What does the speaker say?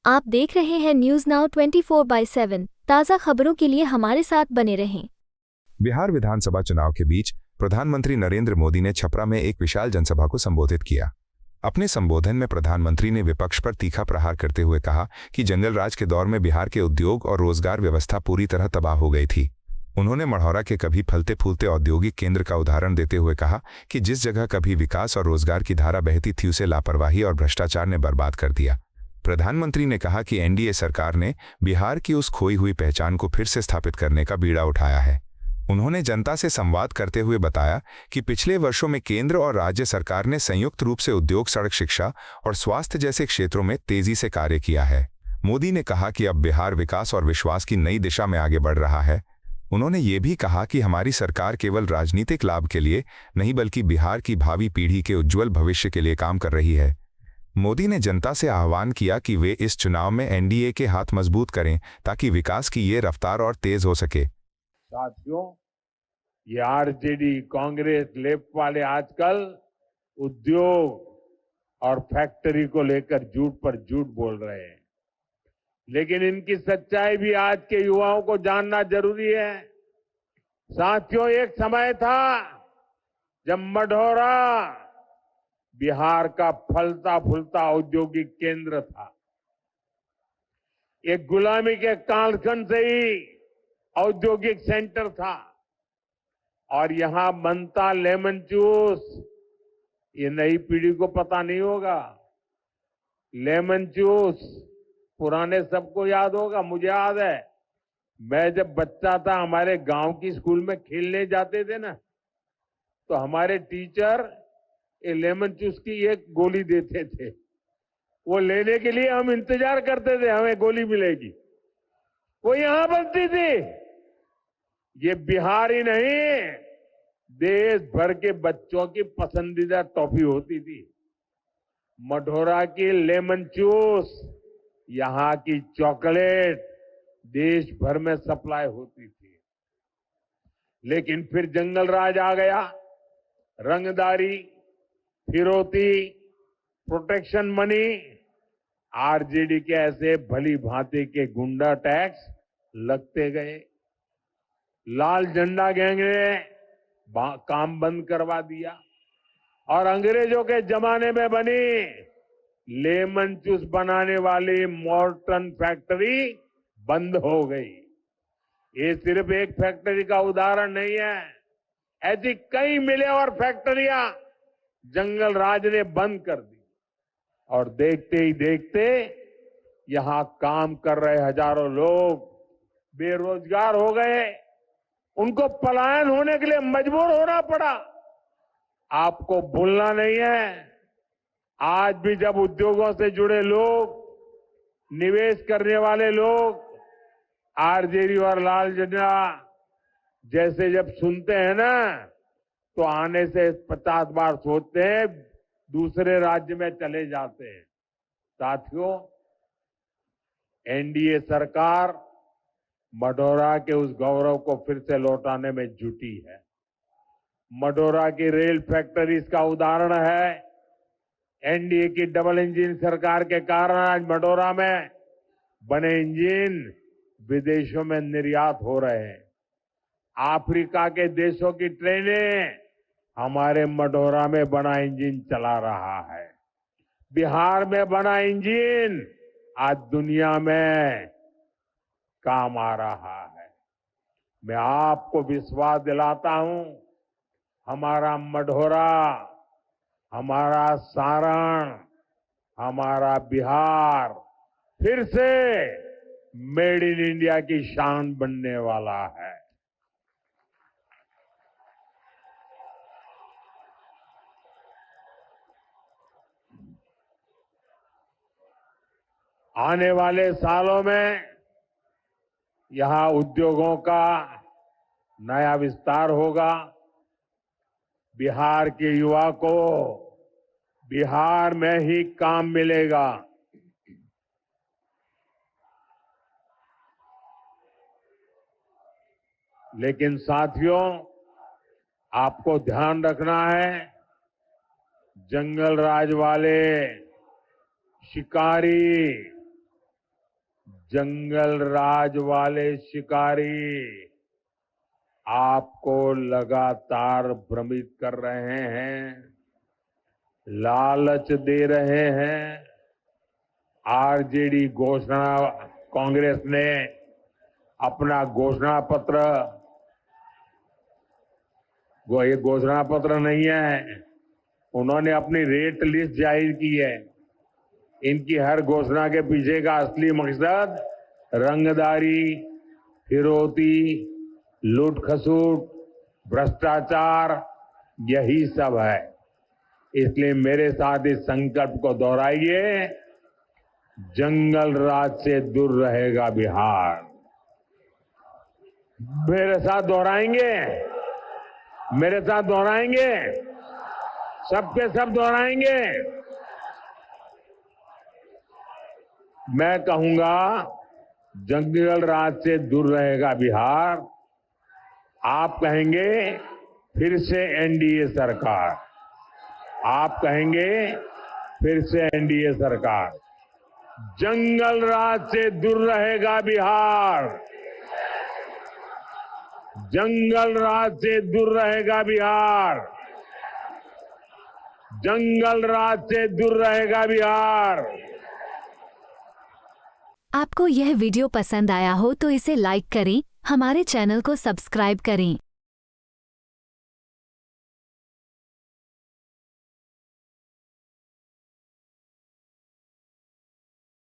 आप देख रहे हैं न्यूज नाउ 24/7 ताज़ा खबरों के लिए हमारे साथ बने रहें। बिहार विधानसभा चुनाव के बीच प्रधानमंत्री नरेंद्र मोदी ने छपरा में एक विशाल जनसभा को संबोधित किया। अपने संबोधन में प्रधानमंत्री ने विपक्ष पर तीखा प्रहार करते हुए कहा कि जंगल राज के दौर में बिहार के उद्योग और रोजगार व्यवस्था पूरी तरह तबाह हो गई थी। उन्होंने मढ़ौरा के कभी फलते फूलते औद्योगिक केंद्र का उदाहरण देते हुए कहा कि जिस जगह कभी विकास और रोजगार की धारा बहती थी उसे लापरवाही और भ्रष्टाचार ने बर्बाद कर दिया। प्रधानमंत्री ने कहा कि एनडीए सरकार ने बिहार की उस खोई हुई पहचान को फिर से स्थापित करने का बीड़ा उठाया है। उन्होंने जनता से संवाद करते हुए बताया कि पिछले वर्षों में केंद्र और राज्य सरकार ने संयुक्त रूप से उद्योग, सड़क, शिक्षा और स्वास्थ्य जैसे क्षेत्रों में तेजी से कार्य किया है। मोदी ने कहा कि अब बिहार विकास और विश्वास की नई दिशा में आगे बढ़ रहा है। उन्होंने ये भी कहा कि हमारी सरकार केवल राजनीतिक लाभ के लिए नहीं बल्कि बिहार की भावी पीढ़ी के उज्जवल भविष्य के लिए काम कर रही है। मोदी ने जनता से आह्वान किया कि वे इस चुनाव में एनडीए के हाथ मजबूत करें ताकि विकास की ये रफ्तार और तेज हो सके। साथियों, ये आरजेडी, कांग्रेस, लेफ्ट वाले आजकल उद्योग और फैक्ट्री को लेकर झूठ पर झूठ बोल रहे हैं, लेकिन इनकी सच्चाई भी आज के युवाओं को जानना जरूरी है। साथियों, एक समय था जब मढ़ौरा बिहार का फलता फूलता औद्योगिक केंद्र था। एक गुलामी के कालखंड से ही औद्योगिक सेंटर था और यहां बनता लेमन जूस, ये नई पीढ़ी को पता नहीं होगा। लेमन जूस पुराने सबको याद होगा, मुझे याद है मैं जब बच्चा था, हमारे गांव की स्कूल में खेलने जाते थे ना, तो हमारे टीचर लेमन जूस की एक गोली देते थे। वो लेने के लिए हम इंतजार करते थे, हमें गोली मिलेगी। वो यहां बनती थी। ये बिहार ही नहीं, देश भर के बच्चों की पसंदीदा टॉफी होती थी। मढ़ौरा की लेमन जूस, यहां की चॉकलेट देश भर में सप्लाई होती थी। लेकिन फिर जंगल राज आ गया। रंगदारी, फिरौती, प्रोटेक्शन मनी, आरजेडी के ऐसे भली भांति के गुंडा टैक्स लगते गए। लाल झंडा गैंग ने काम बंद करवा दिया और अंग्रेजों के जमाने में बनी लेमन जूस बनाने वाली मॉर्टन फैक्ट्री बंद हो गई। ये सिर्फ एक फैक्ट्री का उदाहरण नहीं है, ऐसी कई मिलें और फैक्ट्रियां जंगल राज ने बंद कर दी और देखते ही देखते यहां काम कर रहे हजारों लोग बेरोजगार हो गए। उनको पलायन होने के लिए मजबूर होना पड़ा। आपको भूलना नहीं है, आज भी जब उद्योगों से जुड़े लोग, निवेश करने वाले लोग आरजेडी और लाल झंडा जैसे जब सुनते हैं ना, तो आने से 50 बार सोचते हैं, दूसरे राज्य में चले जाते हैं। साथियों, एनडीए सरकार मढ़ौरा के उस गौरव को फिर से लौटाने में जुटी है। मढ़ौरा की रेल फैक्ट्री इसका उदाहरण है। एनडीए की डबल इंजन सरकार के कारण आज मढ़ौरा में बने इंजन विदेशों में निर्यात हो रहे हैं। अफ्रीका के देशों की ट्रेनें हमारे मढ़ौरा में बना इंजन चला रहा है। बिहार में बना इंजन आज दुनिया में काम आ रहा है। मैं आपको विश्वास दिलाता हूं, हमारा मढ़ौरा, हमारा सारण, हमारा बिहार फिर से मेड इन इंडिया की शान बनने वाला है। आने वाले सालों में यहां उद्योगों का नया विस्तार होगा। बिहार के युवा को बिहार में ही काम मिलेगा। लेकिन साथियों, आपको ध्यान रखना है, जंगल राज वाले शिकारी जंगल राज वाले शिकारी आपको लगातार भ्रमित कर रहे हैं, लालच दे रहे हैं। आरजेडी घोषणा कांग्रेस ने अपना घोषणा पत्र, वो ये घोषणा पत्र नहीं है, उन्होंने अपनी रेट लिस्ट जाहिर की है। इनकी हर घोषणा के पीछे का असली मकसद रंगदारी, फिरौती, लूट खसूट, भ्रष्टाचार, यही सब है। इसलिए मेरे साथ इस संकल्प को दोहराइए, जंगल राज से दूर रहेगा बिहार। मेरे साथ दोहराएंगे, मेरे साथ दोहराएंगे, सबके सब दोहराएंगे। मैं कहूंगा जंगल राज से दूर रहेगा बिहार, आप कहेंगे फिर से एनडीए सरकार, आप कहेंगे फिर से एनडीए सरकार। जंगल राज से दूर रहेगा बिहार, जंगल राज से दूर रहेगा बिहार, जंगल राज से दूर रहेगा बिहार। आपको यह वीडियो पसंद आया हो तो इसे लाइक करें, हमारे चैनल को सब्सक्राइब करें।